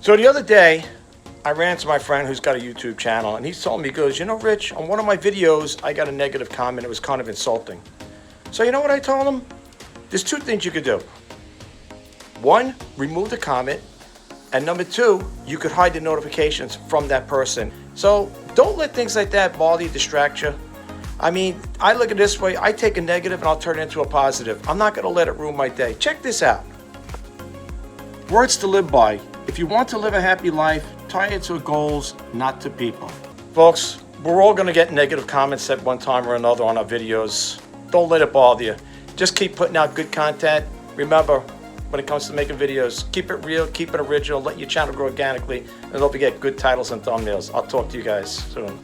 So the other day, I ran into my friend who's got a YouTube channel, and he told me, he goes, you know, Rich, on one of my videos, I got a negative comment. It was kind of insulting. So you know what I told him? There's two things you could do. One, remove the comment. And number two, you could hide the notifications from that person. So don't let things like that bother you, distract you. I mean, I look at it this way. I take a negative and I'll turn it into a positive. I'm not going to let it ruin my day. Check this out. Words to live by. If you want to live a happy life, tie it to goals, not to people. Folks, we're all going to get negative comments at one time or another on our videos. Don't let it bother you. Just keep putting out good content. Remember, when it comes to making videos, keep it real, keep it original, let your channel grow organically, and don't forget good titles and thumbnails. I'll talk to you guys soon.